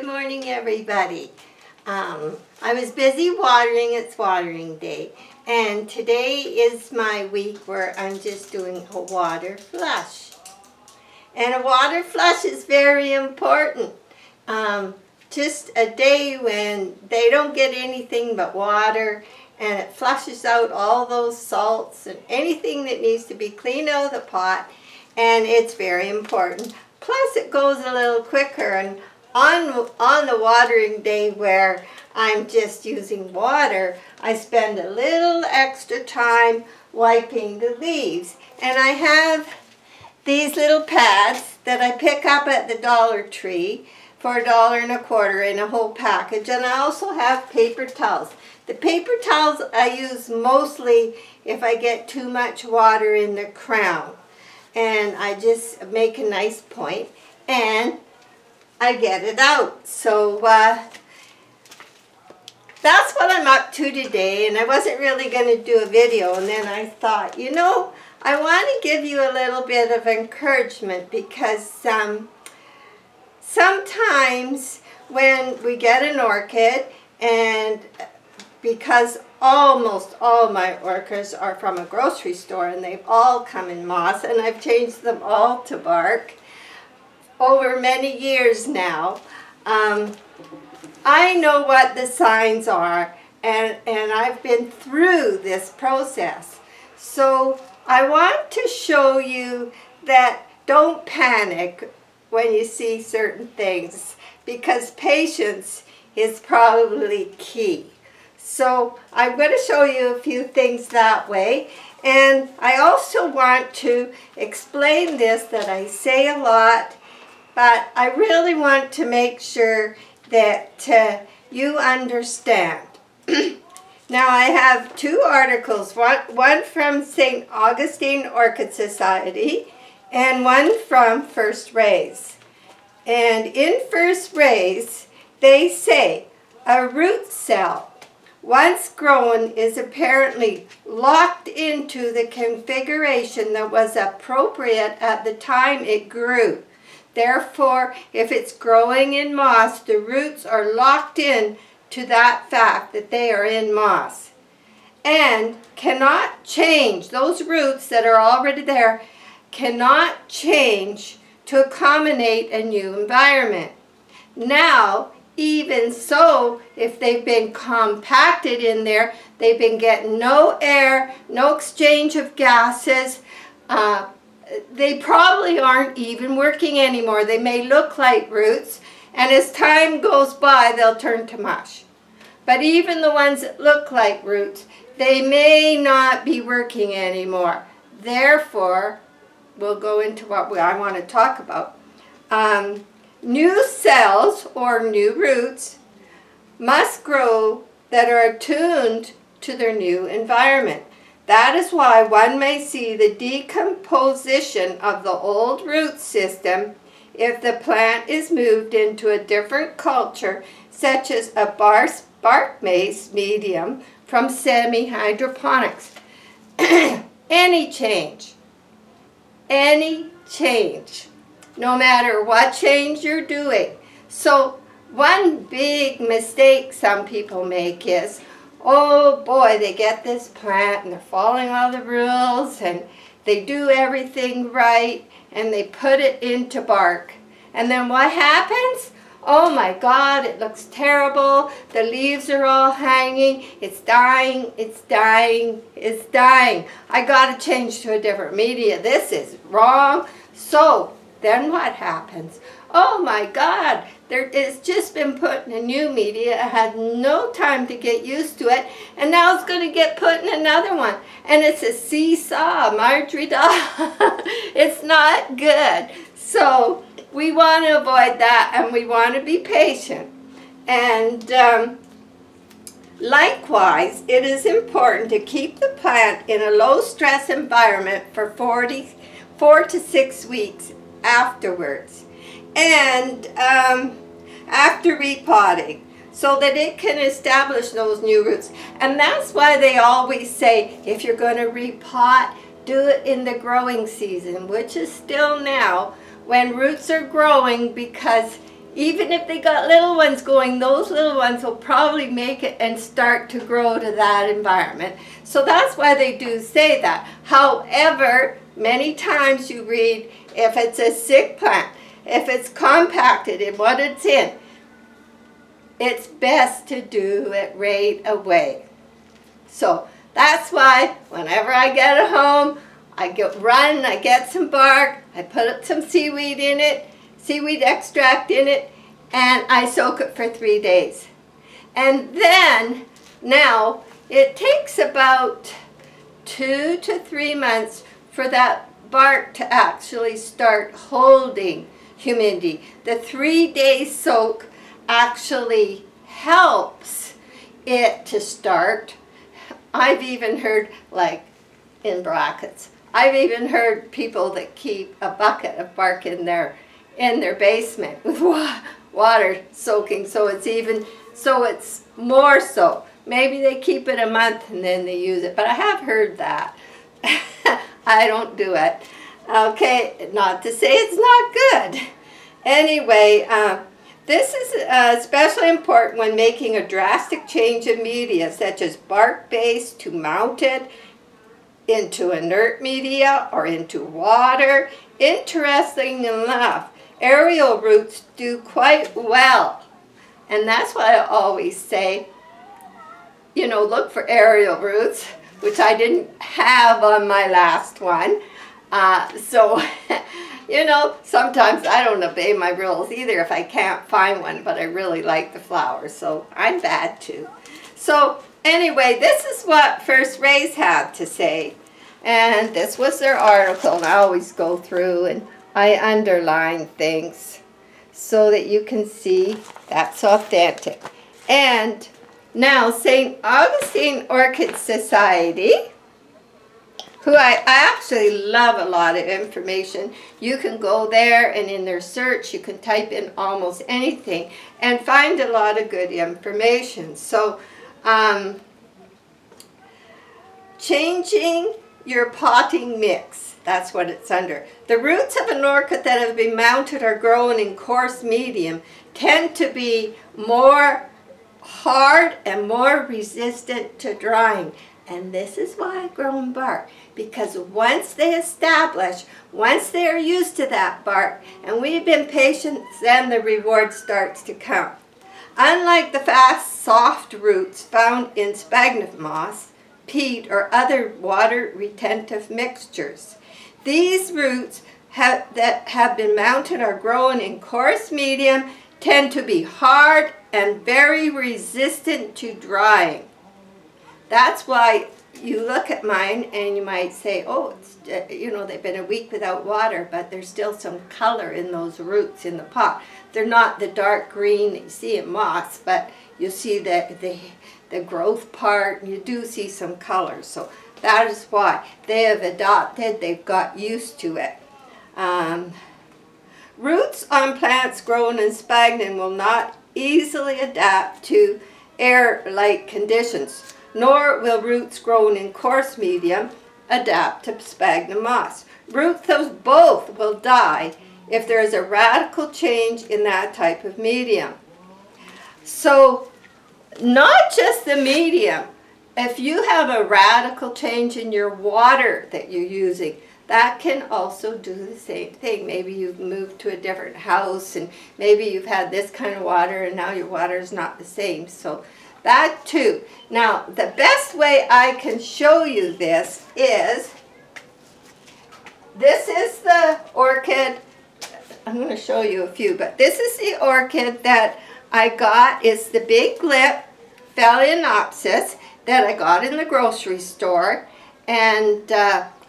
morning, everybody. I was busy watering. It's watering day, and today is my week where I'm just doing a water flush. And a water flush is very important. Just a day when they don't get anything but water, and it flushes out all those salts and anything that needs to be cleaned out of the pot, and it's very important. Plus it goes a little quicker, and on the watering day where I'm just using water, I spend a little extra time wiping the leaves. And I have these little pads that I pick up at the Dollar Tree for $1.25 in a whole package. And I also have paper towels. The paper towels I use mostly if I get too much water in the crown. And I just make a nice point and I get it out. So that's what I'm up to today, and I wasn't really going to do a video, and then I thought, you know, I want to give you a little bit of encouragement, because sometimes when we get an orchid, and because almost all my orchids are from a grocery store and they've all come in moss, and I've changed them all to bark over many years now, I know what the signs are, and I've been through this process. So I want to show you that don't panic when you see certain things, because patience is probably key. So I'm going to show you a few things that way. And I also want to explain this, that I say a lot, but I really want to make sure that you understand. Now I have two articles, one from St. Augustine Orchid Society and one from First Rays. And in First Rays they say a root cell once grown is apparently locked into the configuration that was appropriate at the time it grew. Therefore, if it's growing in moss, the roots are locked in to that fact that they are in moss, and cannot change. Those roots that are already there cannot change to accommodate a new environment. Now, even so, if they've been compacted in there, they've been getting no air, no exchange of gases, they probably aren't even working anymore. They may look like roots, and as time goes by, they'll turn to mush. But even the ones that look like roots, they may not be working anymore. Therefore, we'll go into what I want to talk about. New cells, or new roots, must grow that are attuned to their new environment. That is why one may see the decomposition of the old root system if the plant is moved into a different culture, such as a bark-based medium from semi-hydroponics. Any change, no matter what change you're doing. So one big mistake some people make is, oh boy, they get this plant and they're following all the rules and they do everything right and they put it into bark. And then what happens? Oh my God, it looks terrible. The leaves are all hanging. It's dying, it's dying, it's dying. I gotta change to a different media. This is wrong. So then what happens? Oh my God, it's just been put in a new media. I had no time to get used to it, and now it's going to get put in another one. And it's a seesaw, Marjorie doll. It's not good. So we want to avoid that, and we want to be patient. And likewise, it is important to keep the plant in a low-stress environment for 4 to 6 weeks afterwards, and after repotting, so that it can establish those new roots. And that's why they always say, if you're going to repot, do it in the growing season, which is still now, when roots are growing, because Even if they got little ones going, those little ones will probably make it and start to grow to that environment. So that's why they do say that. However, many times you read, if it's a sick plant, if it's compacted in what it's in, it's best to do it right away. So that's why whenever I get it home, I get some bark, I put some seaweed in it, seaweed extract in it, and I soak it for 3 days. And then, now, it takes about 2 to 3 months for that bark to actually start holding humidity. The 3-day soak actually helps it to start. I've even heard, like, in brackets, I've even heard people that keep a bucket of bark in their basement with water soaking, so it's more so. Maybe they keep it a month and then they use it, but I have heard that. I don't do it. Okay, not to say it's not good. Anyway, this is especially important when making a drastic change of media, such as bark-based to mounted, into inert media or into water. Interesting enough, aerial roots do quite well. And that's why I always say, you know, look for aerial roots, which I didn't have on my last one. So, you know, sometimes I don't obey my rules either if I can't find one, but I really like the flowers, so I'm bad too. So anyway, this is what First Rays had to say, and this was their article, and I always go through and I underline things so that you can see that's authentic. And now St. Augustine Orchid Society, who I actually love a lot of information. You can go there and in their search you can type in almost anything and find a lot of good information. So changing your potting mix, that's what it's under. The roots of an orchid that have been mounted or grown in coarse medium tend to be more hard and more resistant to drying. And this is why I grow in bark, because once they establish, once they are used to that bark, and we've been patient, then the reward starts to come. Unlike the fast, soft roots found in sphagnum moss, peat, or other water-retentive mixtures, these roots that have been mounted or grown in coarse medium tend to be hard and very resistant to drying. That's why you look at mine and you might say, oh, it's, you know, they've been a week without water, but there's still some color in those roots in the pot. They're not the dark green that you see in moss, but you see the growth part, and you do see some color. So that is why they have adopted, they've got used to it. Roots on plants grown in sphagnum will not easily adapt to air-like conditions, nor will roots grown in coarse medium adapt to sphagnum moss. Roots of both will die if there is a radical change in that type of medium. So, not just the medium. If you have a radical change in your water that you're using, that can also do the same thing. Maybe you've moved to a different house and maybe you've had this kind of water and now your water is not the same. So that too. Now, the best way I can show you this is the orchid. I'm going to show you a few, but this is the orchid that I got. It's the big lip Phalaenopsis that I got in the grocery store, and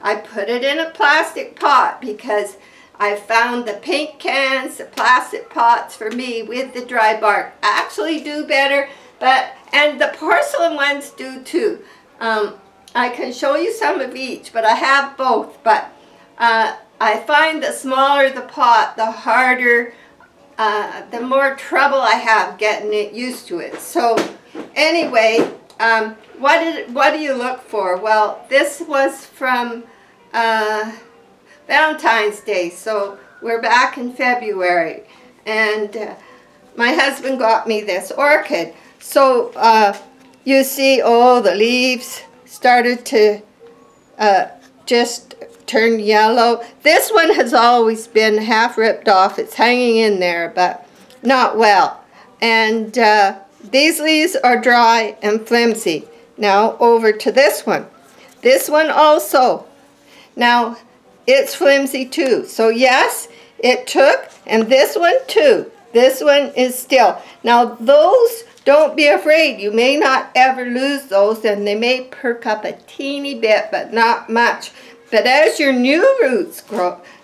I put it in a plastic pot because I found the paint cans, the plastic pots for me with the dry bark actually do better, and the porcelain ones do too. I can show you some of each, but I have both, but I find the smaller the pot, the harder, the more trouble I have getting it used to it. So anyway, what do you look for? Well, this was from Valentine's Day, so we're back in February, and my husband got me this orchid. So you see, oh, the leaves started to just turn yellow. This one has always been half ripped off. It's hanging in there, but not well. And these leaves are dry and flimsy. Now over to this one. This one also. Now it's flimsy too. So yes, it took, and this one too. This one is still. Now those, don't be afraid. You may not ever lose those, and they may perk up a teeny bit, but not much. But as your new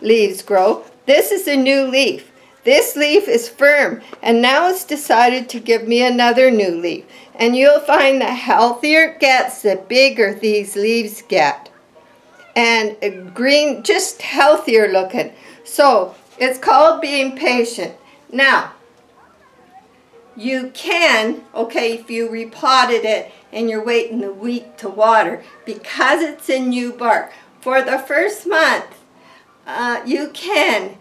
leaves grow, this is a new leaf. This leaf is firm, and now it's decided to give me another new leaf. And you'll find the healthier it gets, the bigger these leaves get. And green, just healthier looking. So it's called being patient. Now, you can, okay, if you repotted it and you're waiting a week to water, because it's in new bark, for the first month, you can,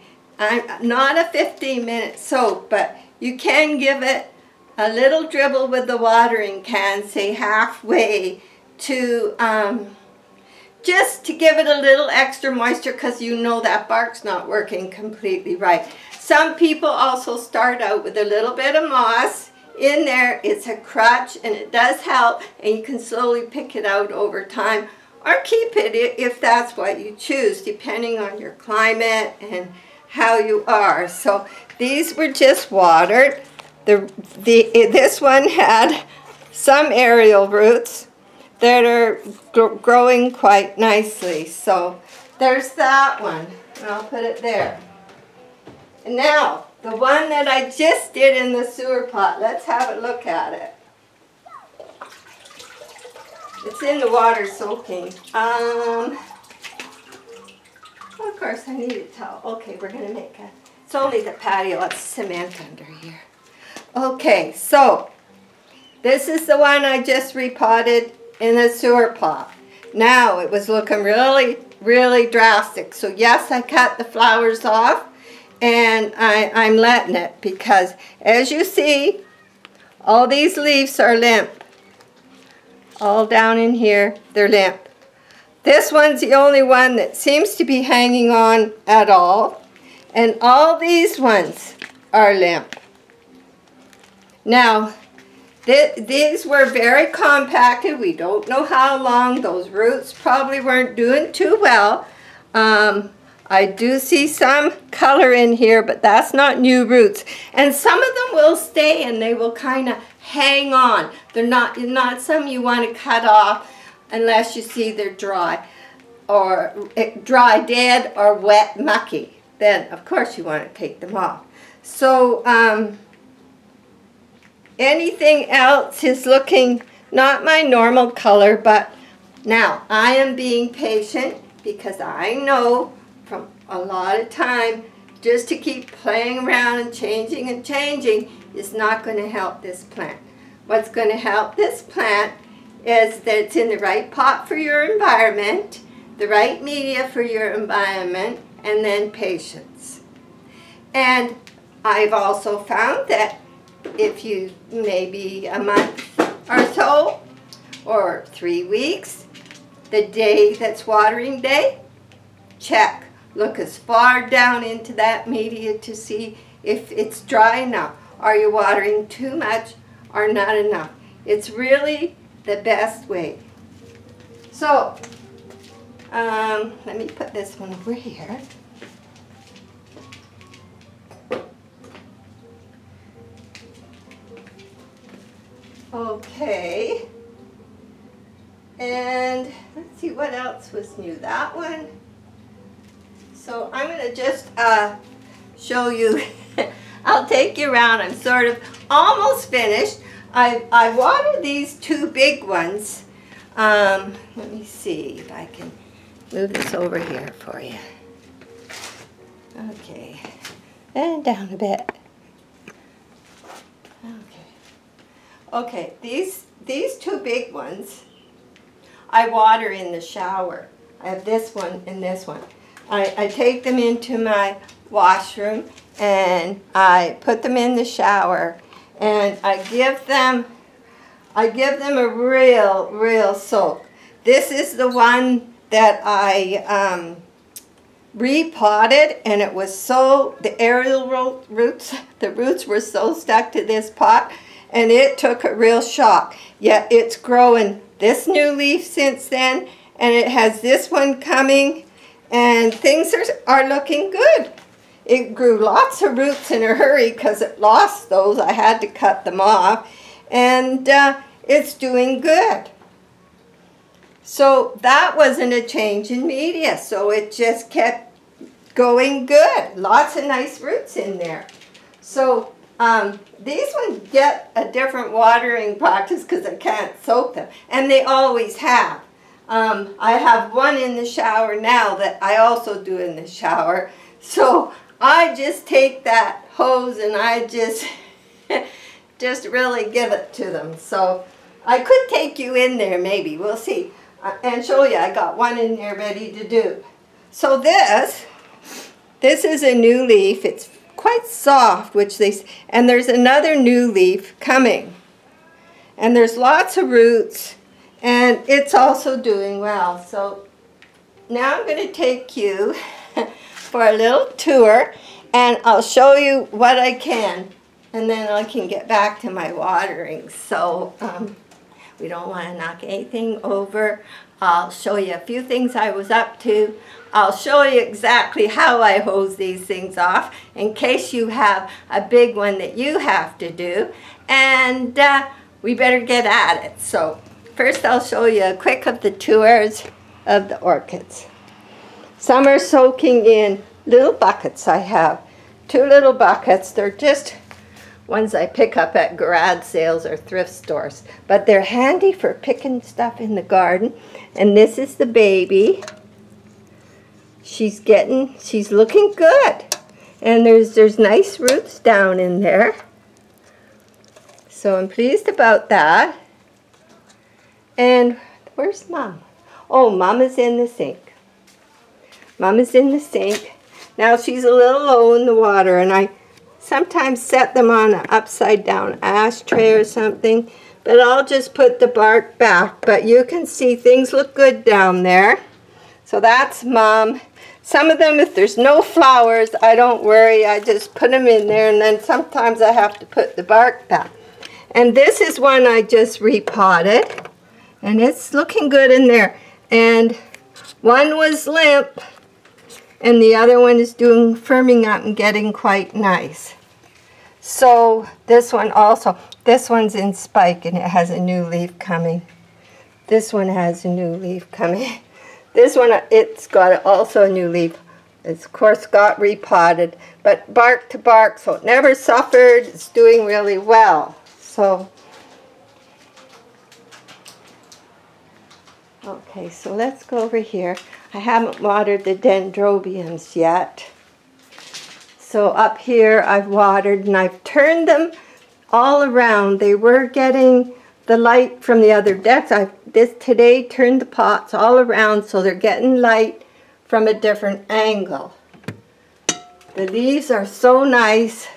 not a 15-minute soak, but you can give it a little dribble with the watering can, say halfway, to just to give it a little extra moisture, because you know that bark's not working completely right. Some people also start out with a little bit of moss in there. It's a crutch, and it does help, and you can slowly pick it out over time, or keep it if that's what you choose, depending on your climate and how you are. So these were just watered. This one had some aerial roots that are growing quite nicely. So there's that one, and I'll put it there. And now, the one that I just did in the sewer pot, let's have a look at it. It's in the water soaking. Of course, I need a towel. Okay, we're going to make a, it's only the patio, it's cement under here. Okay, so this is the one I just repotted in the sewer pot. Now, it was looking really, really drastic. So yes, I cut the flowers off, and I'm letting it, because as you see, all these leaves are limp. All down in here, they're limp. This one's the only one that seems to be hanging on at all. And all these ones are limp. Now, these were very compacted. We don't know how long. Those roots probably weren't doing too well. I do see some color in here, but that's not new roots. And some of them will stay, and they will kind of hang on. They're not some you want to cut off unless you see they're dry, or dry, dead, or wet, mucky. Then, of course, you want to take them off. So, anything else is looking not my normal color, but now I am being patient, because I know from a lot of time, just to keep playing around and changing is not going to help this plant. What's going to help this plant is that it's in the right pot for your environment, the right media for your environment, and then patience. And I've also found that if you, maybe a month or so, or 3 weeks, the day that's watering day, check. Look as far down into that media to see if it's dry enough. Are you watering too much or not enough? It's really the best way. So, let me put this one over here. Okay. And let's see what else was new. That one. So I'm going to just show you. I'll take you around. I'm sort of almost finished. I watered these two big ones. Let me see if I can move this over here for you. Okay. And down a bit. Okay. Okay, these two big ones I water in the shower. I have this one and this one. I take them into my washroom, and I put them in the shower, and I give them a real soak. This is the one that I repotted, and it was so, the aerial roots, the roots were so stuck to this pot, and it took a real shock. Yet it's growing this new leaf since then, and it has this one coming, and things are looking good. It grew lots of roots in a hurry because it lost those. I had to cut them off, and it's doing good. So that wasn't a change in media, so it just kept going good. Lots of nice roots in there. So these ones get a different watering practice because I can't soak them, and they always have. I have one in the shower now that I also do in the shower. So I just take that hose and I just really give it to them. So I could take you in there maybe, we'll see, and show you. I got one in there ready to do. So this is a new leaf. It's quite soft, and there's another new leaf coming. And there's lots of roots, and it's also doing well. So now I'm going to take you for a little tour, and I'll show you what I can, and then I can get back to my watering. So we don't want to knock anything over. I'll show you a few things I was up to. I'll show you exactly how I hose these things off in case you have a big one that you have to do, and we better get at it. So first I'll show you a quick of the tours of the orchids. Some are soaking in little buckets. I have 2 little buckets. They're just ones I pick up at garage sales or thrift stores, but they're handy for picking stuff in the garden. And this is the baby. She's looking good, and there's nice roots down in there, so I'm pleased about that. And where's Mom? Oh, Mom is in the sink. Mom is in the sink. Now she's a little low in the water, and I sometimes set them on an upside down ashtray or something, but I'll just put the bark back. But you can see things look good down there. So that's Mom. Some of them, if there's no flowers, I don't worry. I just put them in there, and then sometimes I have to put the bark back. And this is one I just repotted, and it's looking good in there. And one was limp, and the other one is firming up and getting quite nice. So this one also, this one's in spike, and it has a new leaf coming. This one has a new leaf coming. This one, it's got also a new leaf. It's, of course, got repotted, but bark to bark, so it never suffered. It's doing really well. So, okay, so let's go over here. I haven't watered the dendrobiums yet. So up here I've watered, and I've turned them all around. They were getting the light from the other decks. I've today turned the pots all around so they're getting light from a different angle. The leaves are so nice,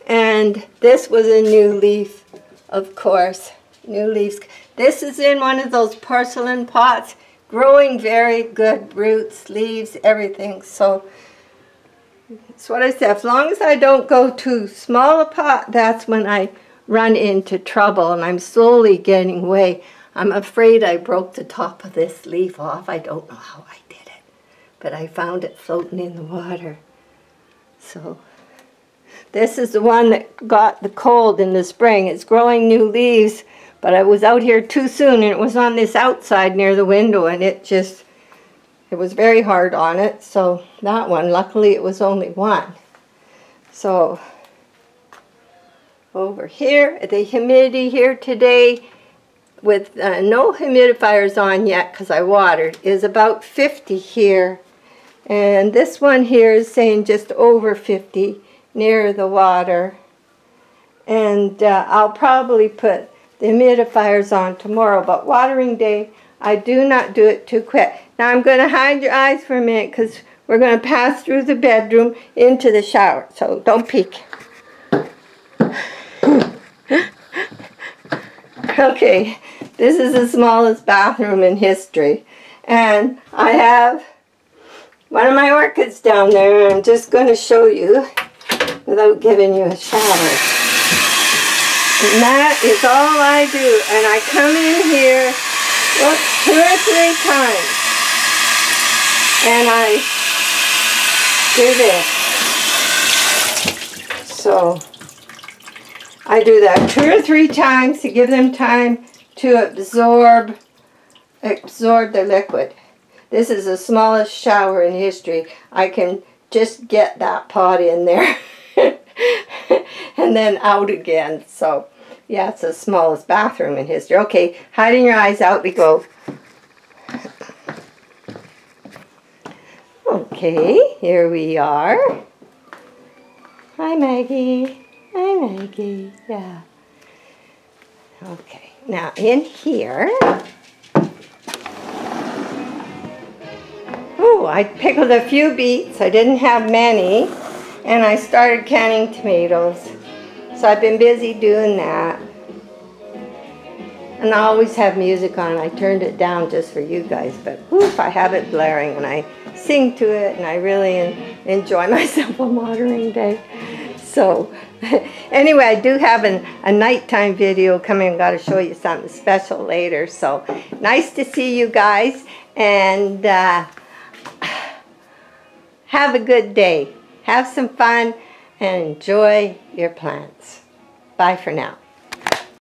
and this was a new leaf, of course. New leaves. This is in one of those porcelain pots, growing very good roots, leaves, everything. So that's what I said. As long as I don't go too small a pot, that's when I run into trouble, and I'm slowly getting away. I'm afraid I broke the top of this leaf off. I don't know how I did it, but I found it floating in the water. So this is the one that got the cold in the spring. It's growing new leaves, but I was out here too soon, and it was on this outside near the window, and it was very hard on it. So that one, luckily it was only one. So over here, the humidity here today, with no humidifiers on yet because I watered, is about 50 here. And this one here is saying just over 50 near the water. And I'll probably put the humidifiers on tomorrow, but watering day, I do not do it too quick. Now I'm going to hide your eyes for a minute because we're going to pass through the bedroom into the shower. So don't peek. Okay, this is the smallest bathroom in history. And I have one of my orchids down there. I'm just going to show you without giving you a shower. And that is all I do. And I come in here, look, 2 or 3 times. And I do this. So I do that 2 or 3 times to give them time to absorb the liquid. This is the smallest shower in history. I can just get that pot in there and then out again. So yeah, it's the smallest bathroom in history. Okay, hiding your eyes, out we go. Okay, here we are. Hi, Maggie. Hi, Maggie. Yeah. Okay, now in here. Oh, I pickled a few beets. I didn't have many. And I started canning tomatoes. So I've been busy doing that. And I always have music on. I turned it down just for you guys. But oof, I have it blaring and I sing to it. And I really enjoy myself on watering day. So anyway, I do have a nighttime video coming. I've got to show you something special later. So nice to see you guys. And have a good day. Have some fun and enjoy your plants. Bye for now.